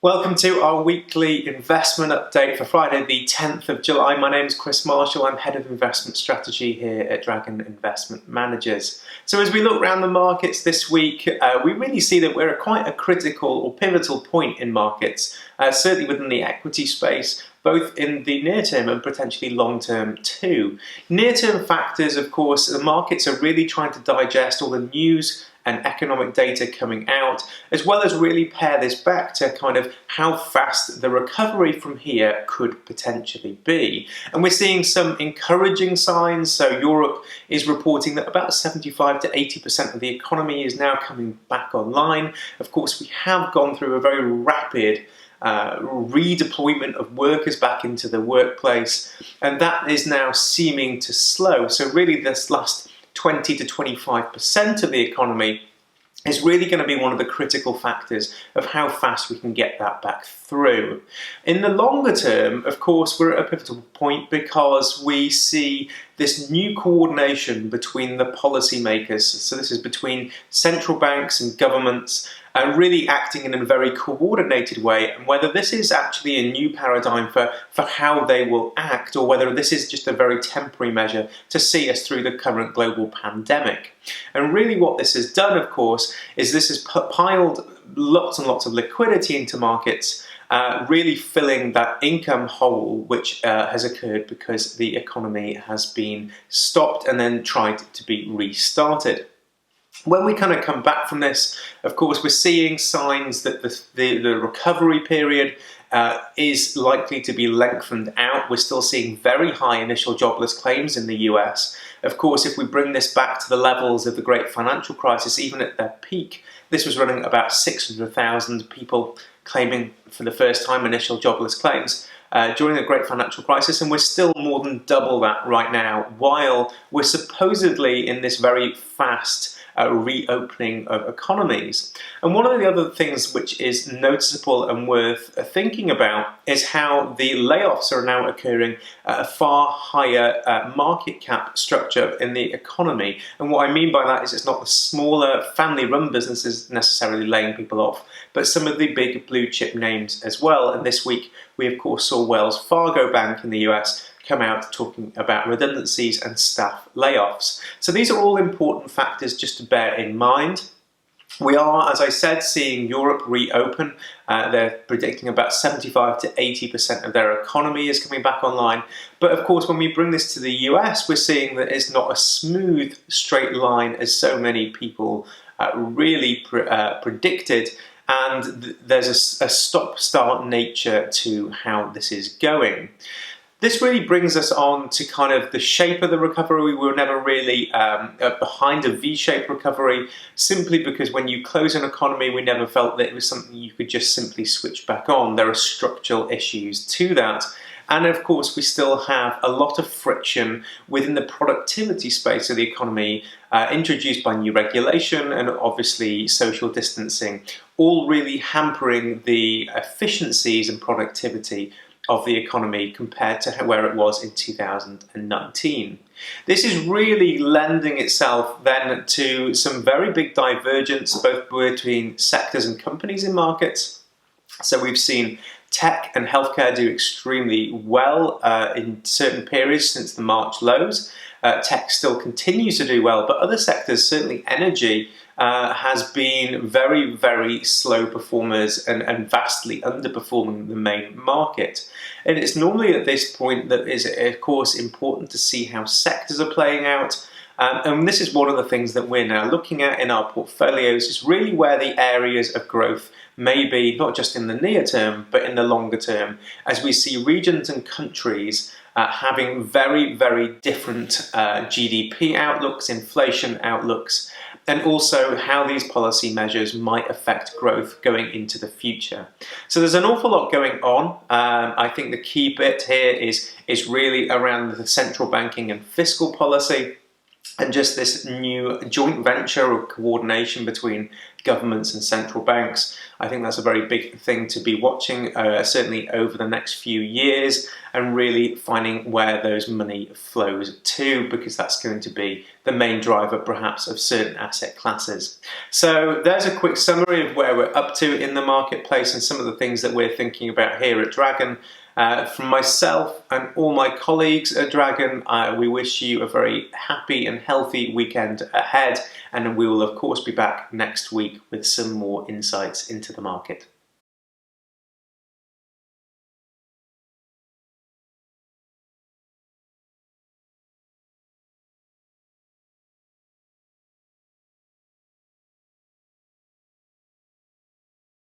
Welcome to our weekly investment update for Friday the 10th of July. My name is Chris Marshall. I'm Head of Investment Strategy here at Dragon Investment Managers. So as we look around the markets this week, we really see that we're at quite a critical or pivotal point in markets, certainly within the equity space, both in the near term and potentially long term too. Near term factors, of course, the markets are really trying to digest all the news and economic data coming out, as well as really pair this back to kind of how fast the recovery from here could potentially be. And we're seeing some encouraging signs. So Europe is reporting that about 75 to 80% of the economy is now coming back online. Of course, we have gone through a very rapid redeployment of workers back into the workplace, and that is now seeming to slow. So really this last 20 to 25% of the economy is really going to be one of the critical factors of how fast we can get that back through. In the longer term, of course, we're at a pivotal point because we see this new coordination between the policymakers. So this is between central banks and governments, really acting in a very coordinated way, and whether this is actually a new paradigm for how they will act, or whether this is just a very temporary measure to see us through the current global pandemic. And really what this has done, of course, is this has piled lots and lots of liquidity into markets, really filling that income hole which has occurred because the economy has been stopped and then tried to be restarted. When we kind of come back from this, of course, we're seeing signs that the recovery period is likely to be lengthened out. We're still seeing very high initial jobless claims in the US. Of course, if we bring this back to the levels of the great financial crisis, even at their peak, this was running about 600,000 people claiming for the first time initial jobless claims during the great financial crisis, and we're still more than double that right now, while we're supposedly in this very fast reopening of economies. And one of the other things which is noticeable and worth thinking about is how the layoffs are now occurring at a far higher market cap structure in the economy. And what I mean by that is it's not the smaller family-run businesses necessarily laying people off, but some of the big blue chip names as well. And this week we of course saw Wells Fargo Bank in the US come out talking about redundancies and staff layoffs. So these are all important factors just to bear in mind. We are, as I said, seeing Europe reopen. They're predicting about 75 to 80% of their economy is coming back online. But of course, when we bring this to the US, we're seeing that it's not a smooth, straight line as so many people really predicted. And there's a stop-start nature to how this is going. This really brings us on to kind of the shape of the recovery. We were never really behind a V-shaped recovery, simply because when you close an economy, we never felt that it was something you could just simply switch back on. There are structural issues to that. And of course, we still have a lot of friction within the productivity space of the economy, introduced by new regulation and obviously social distancing, all really hampering the efficiencies and productivity of the economy compared to where it was in 2019. This is really lending itself then to some very big divergence both between sectors and companies in markets. So we've seen tech and healthcare do extremely well in certain periods since the March lows. Tech still continues to do well, but other sectors, certainly energy, has been very, very slow performers and vastly underperforming the main market. And it's normally at this point that is, of course, important to see how sectors are playing out. And this is one of the things that we're now looking at in our portfolios, is really where the areas of growth may be, not just in the near term, but in the longer term, as we see regions and countries having very, very different GDP outlooks, inflation outlooks, and also how these policy measures might affect growth going into the future. So there's an awful lot going on. I think the key bit here is really around the central banking and fiscal policy, and just this new joint venture or coordination between governments and central banks. I think that's a very big thing to be watching, certainly over the next few years, and really finding where those money flows to, because that's going to be the main driver perhaps of certain asset classes. So there's a quick summary of where we're up to in the marketplace and some of the things that we're thinking about here at Dragon. From myself and all my colleagues at Dragon, we wish you a very happy and healthy weekend ahead, and we will of course be back next week with some more insights into the market.